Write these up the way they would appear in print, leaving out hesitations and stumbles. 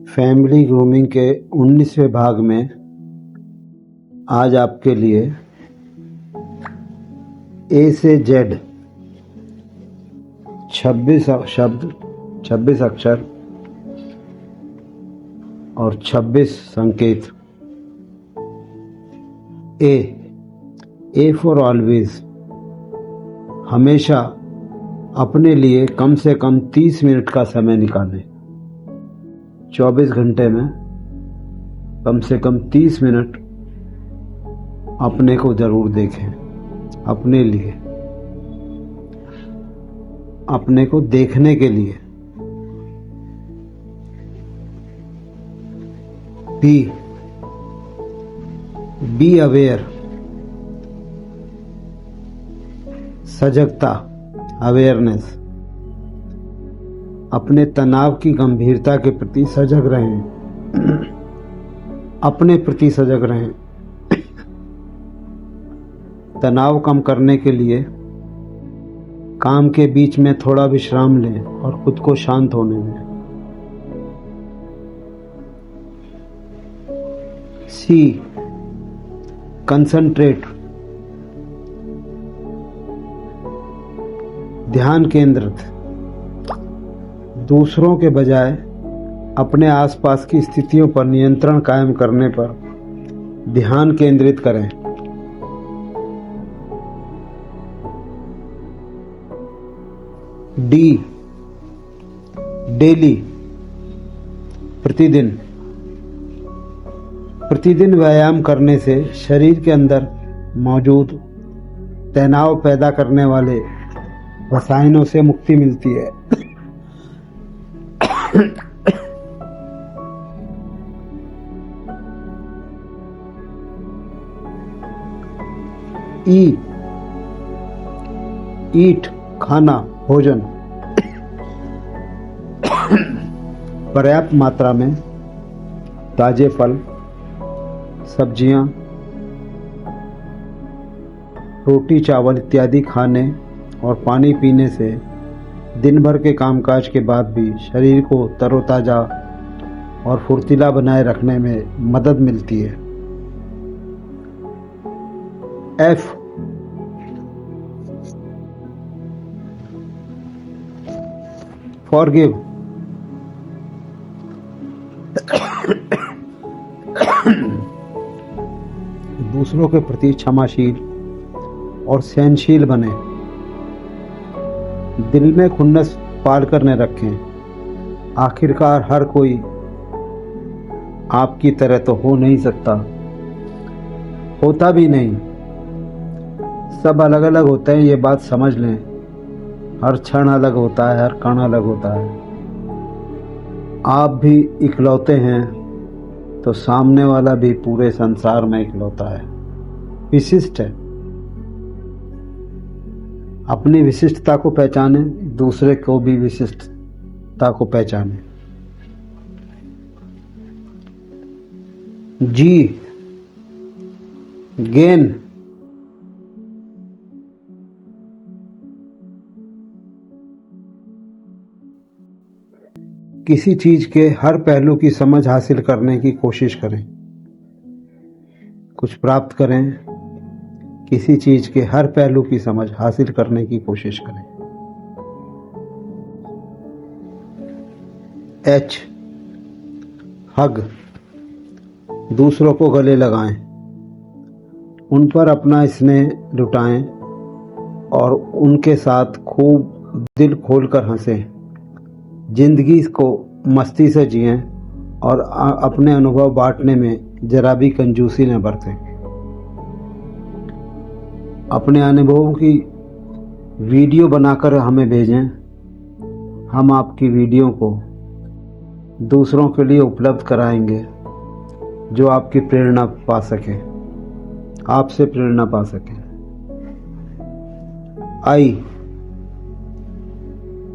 Family grooming के 19वें भाग में आज आपके लिए ए से जेड 26 शब्द, 26 अक्षर और 26 संकेत। ए फॉर ऑलवेज, हमेशा अपने लिए कम से कम 30 मिनट का समय निकालें। 24 घंटे में कम से कम 30 मिनट अपने को जरूर देखें। अपने लिए, अपने को देखने के लिए। बी अवेयर, सजगता, अवेयरनेस। अपने तनाव की गंभीरता के प्रति सजग रहें। अपने प्रति सजग रहें। तनाव कम करने के लिए काम के बीच में थोड़ा विश्राम लें और खुद को शांत होने दें। सी, कंसंट्रेट, ध्यान केंद्रित। दूसरों के बजाय अपने आसपास की स्थितियों पर नियंत्रण कायम करने पर ध्यान केंद्रित करें। डी, डेली, प्रतिदिन। प्रतिदिन व्यायाम करने से शरीर के अंदर मौजूद तनाव पैदा करने वाले रसायनों से मुक्ति मिलती है। ईट, खाना, भोजन। पर्याप्त मात्रा में ताजे फल, सब्जियां, रोटी, चावल इत्यादि खाने और पानी पीने से दिन भर के कामकाज के बाद भी शरीर को तरोताजा और फुर्तीला बनाए रखने में मदद मिलती है। एफ, फॉरगिव, दूसरों के प्रति क्षमाशील और सहनशील बने। दिल में खुन्नस पाल कर न रखें। आखिरकार हर कोई आपकी तरह तो हो नहीं सकता, होता भी नहीं। सब अलग अलग होते हैं, ये बात समझ लें। हर क्षण अलग होता है, हर कण अलग होता है। आप भी इकलौते हैं तो सामने वाला भी पूरे संसार में इकलौता है, विशिष्ट है। अपनी विशिष्टता को पहचाने, दूसरे को भी विशिष्टता को पहचाने। जी, गेन, किसी चीज के हर पहलू की समझ हासिल करने की कोशिश करें। कुछ प्राप्त करें, किसी चीज के हर पहलू की समझ हासिल करने की कोशिश करें। एच, हग, दूसरों को गले लगाएं, उन पर अपना स्नेह लुटाएं और उनके साथ खूब दिल खोलकर हंसें। जिंदगी को मस्ती से जिएं और अपने अनुभव बांटने में जरा भी कंजूसी न बरतें। अपने अनुभवों की वीडियो बनाकर हमें भेजें। हम आपकी वीडियो को दूसरों के लिए उपलब्ध कराएंगे जो आपकी प्रेरणा पा सके, आपसे प्रेरणा पा सके।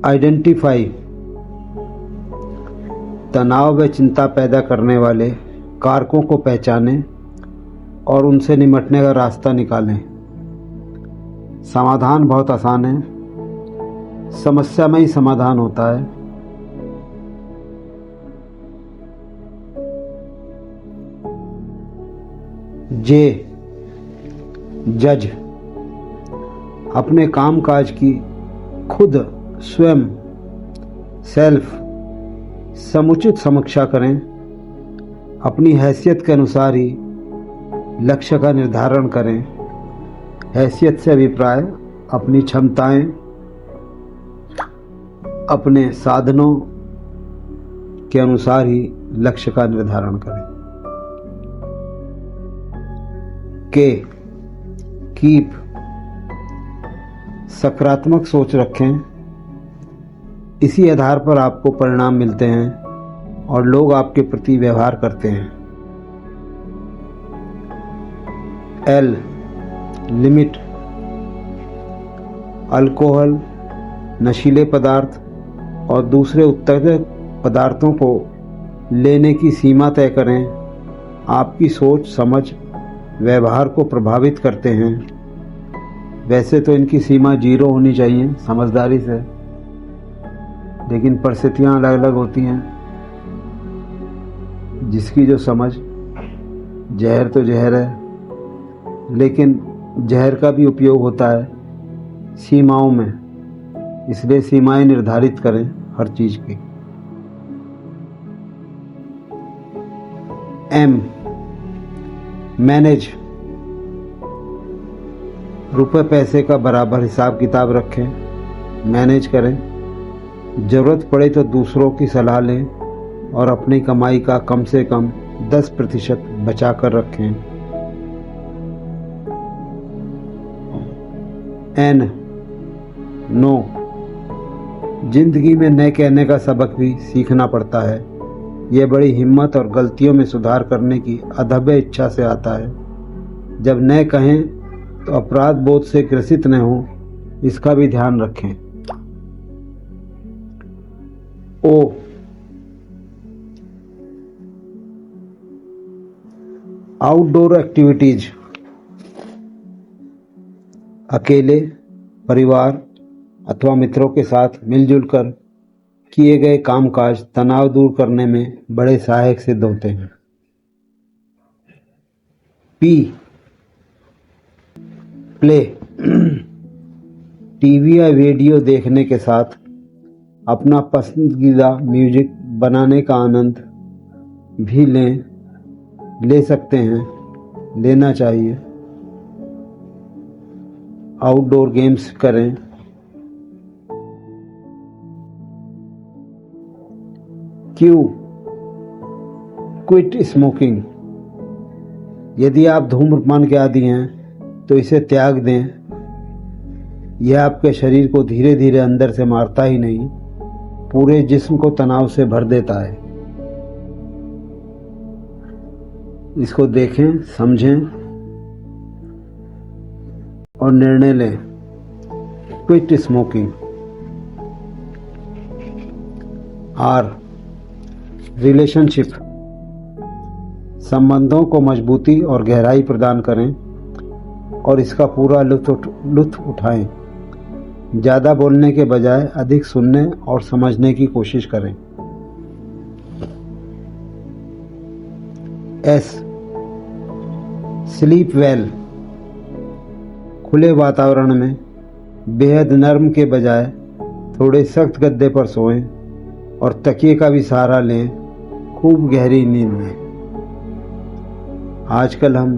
आइडेंटिफाई, तनाव व चिंता पैदा करने वाले कारकों को पहचानें और उनसे निपटने का रास्ता निकालें। समाधान बहुत आसान है, समस्या में ही समाधान होता है। जे, जज, अपने काम काज की खुद स्वयं सेल्फ समुचित समीक्षा करें। अपनी हैसियत के अनुसार ही लक्ष्य का निर्धारण करें। हैसियत से अभिप्राय अपनी क्षमताएं, अपने साधनों के अनुसार ही लक्ष्य का निर्धारण करें। के, कीप, सकारात्मक सोच रखें। इसी आधार पर आपको परिणाम मिलते हैं और लोग आपके प्रति व्यवहार करते हैं। एल, लिमिट, अल्कोहल, नशीले पदार्थ और दूसरे उत्तेजक पदार्थों को लेने की सीमा तय करें। आपकी सोच समझ व्यवहार को प्रभावित करते हैं। वैसे तो इनकी सीमा 0 होनी चाहिए समझदारी से, लेकिन परिस्थितियां अलग अलग होती हैं। जिसकी जो समझ, जहर तो जहर है, लेकिन जहर का भी उपयोग होता है सीमाओं में। इसलिए सीमाएं निर्धारित करें हर चीज की। एम, मैनेज, रुपए पैसे का बराबर हिसाब किताब रखें, मैनेज करें। जरूरत पड़े तो दूसरों की सलाह लें और अपनी कमाई का कम से कम 10% बचा कर रखें। एन, नो, जिंदगी में न कहने का सबक भी सीखना पड़ता है। यह बड़ी हिम्मत और गलतियों में सुधार करने की अदम्य इच्छा से आता है। जब न कहें तो अपराध बोध से ग्रसित न हो, इसका भी ध्यान रखें। ओ, आउटडोर एक्टिविटीज, अकेले, परिवार अथवा मित्रों के साथ मिलजुल कर किए गए कामकाज तनाव दूर करने में बड़े सहायक सिद्ध होते हैं। पी, प्ले, टीवी या वीडियो देखने के साथ अपना पसंदीदा म्यूजिक बनाने का आनंद भी ले सकते हैं, लेना चाहिए। आउटडोर गेम्स करें। क्यू, क्विट स्मोकिंग, यदि आप धूम्रपान के आदी हैं तो इसे त्याग दें। यह आपके शरीर को धीरे धीरे अंदर से मारता ही नहीं, पूरे जिस्म को तनाव से भर देता है। इसको देखें, समझें और निर्णय लें। Quit smoking. आर, रिलेशनशिप, संबंधों को मजबूती और गहराई प्रदान करें और इसका पूरा लुत्फ उठाएं। ज़्यादा बोलने के बजाय अधिक सुनने और समझने की कोशिश करें। एस, स्लीप वेल, खुले वातावरण में बेहद नर्म के बजाय थोड़े सख्त गद्दे पर सोएं और तकिए का भी सहारा लें। खूब गहरी नींद में। आजकल हम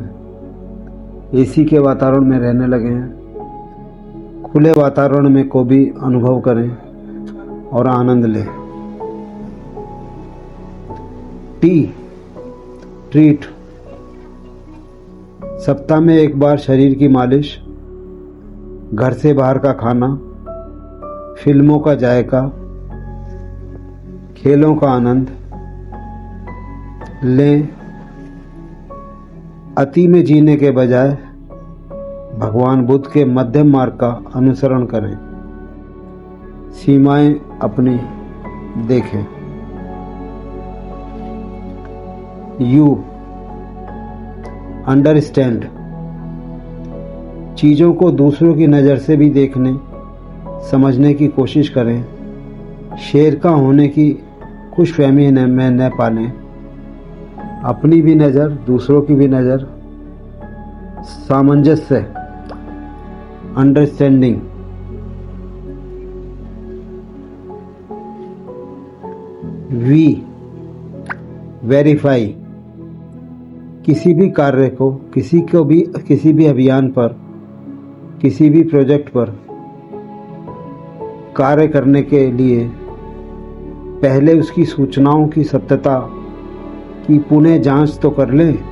एसी के वातावरण में रहने लगे हैं। खुले वातावरण में को भी अनुभव करें और आनंद लें। टी, ट्रीट, सप्ताह में एक बार शरीर की मालिश, घर से बाहर का खाना, फिल्मों का जायका, खेलों का आनंद लें। अति में जीने के बजाय भगवान बुद्ध के मध्यम मार्ग का अनुसरण करें। सीमाएं अपनी देखें। यू, अंडरस्टैंड, चीज़ों को दूसरों की नज़र से भी देखने समझने की कोशिश करें। शेर का होने की खुशफहमी में न पालें। अपनी भी नज़र, दूसरों की भी नज़र सामंजस्य, अंडरस्टैंडिंग, वी, वेरीफाई, किसी भी कार्य को, किसी भी अभियान पर, किसी भी प्रोजेक्ट पर कार्य करने के लिए पहले उसकी सूचनाओं की सत्यता की पुनः जांच तो कर लें।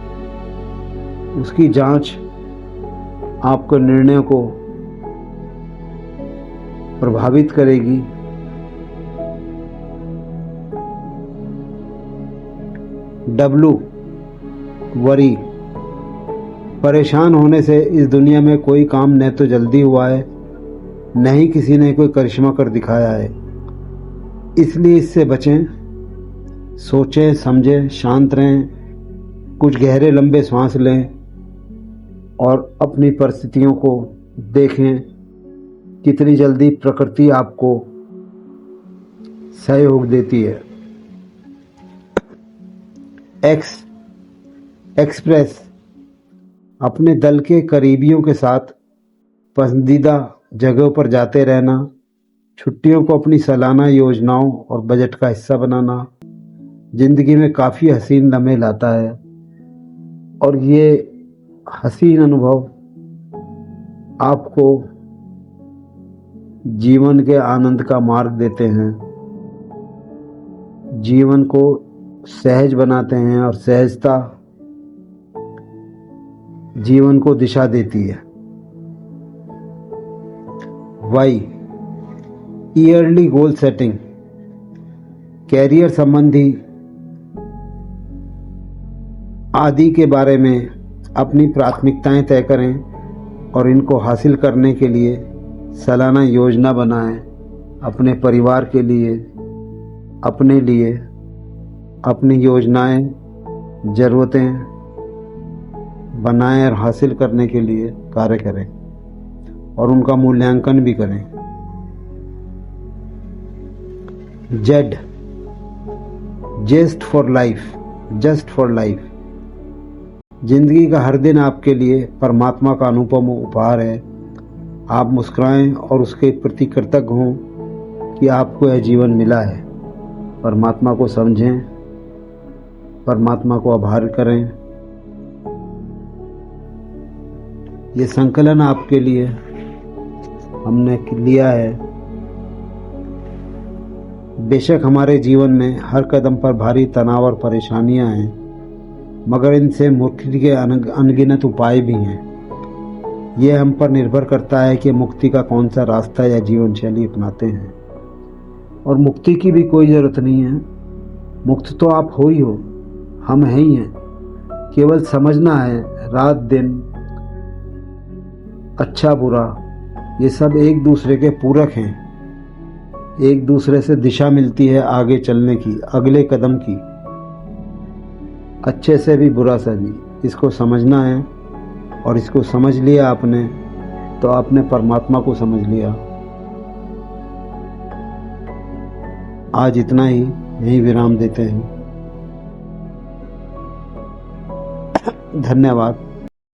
उसकी जांच आपके निर्णय को प्रभावित करेगी। डब्लू, वरी, परेशान होने से इस दुनिया में कोई काम न तो जल्दी हुआ है, न ही किसी ने कोई करिश्मा कर दिखाया है। इसलिए इससे बचें, सोचें, समझें, शांत रहें, कुछ गहरे लंबे सांस लें और अपनी परिस्थितियों को देखें कितनी जल्दी प्रकृति आपको सहयोग देती है। एक्सप्रेस, अपने दल के करीबियों के साथ पसंदीदा जगहों पर जाते रहना, छुट्टियों को अपनी सालाना योजनाओं और बजट का हिस्सा बनाना जिंदगी में काफ़ी हसीन लम्हे लाता है और ये हसीन अनुभव आपको जीवन के आनंद का मार्ग देते हैं, जीवन को सहज बनाते हैं और सहजता जीवन को दिशा देती है। Why, early goal setting, career संबंधी आदि के बारे में अपनी प्राथमिकताएं तय करें और इनको हासिल करने के लिए सालाना योजना बनाएं। अपने परिवार के लिए, अपने लिए अपनी योजनाएं, ज़रूरतें बनाएं और हासिल करने के लिए कार्य करें और उनका मूल्यांकन भी करें। जेड, जस्ट फॉर लाइफ, जिंदगी का हर दिन आपके लिए परमात्मा का अनुपम उपहार है। आप मुस्कुराएं और उसके प्रति कृतज्ञ हों कि आपको यह जीवन मिला है। परमात्मा को समझें, परमात्मा को आभार करें। ये संकलन आपके लिए हमने लिया है। बेशक हमारे जीवन में हर कदम पर भारी तनाव और परेशानियां हैं, मगर इनसे मुक्ति के अनगिनत उपाय भी हैं। यह हम पर निर्भर करता है कि मुक्ति का कौन सा रास्ता या जीवन शैली अपनाते हैं। और मुक्ति की भी कोई ज़रूरत नहीं है, मुक्त तो आप हो ही हो, हम हैं ही हैं। केवल समझना है रात दिन, अच्छा बुरा, ये सब एक दूसरे के पूरक हैं। एक दूसरे से दिशा मिलती है आगे चलने की, अगले कदम की, अच्छे से भी बुरा से भी। इसको समझना है और इसको समझ लिया आपने तो आपने परमात्मा को समझ लिया। आज इतना ही, यही विराम देते हैं। धन्यवाद।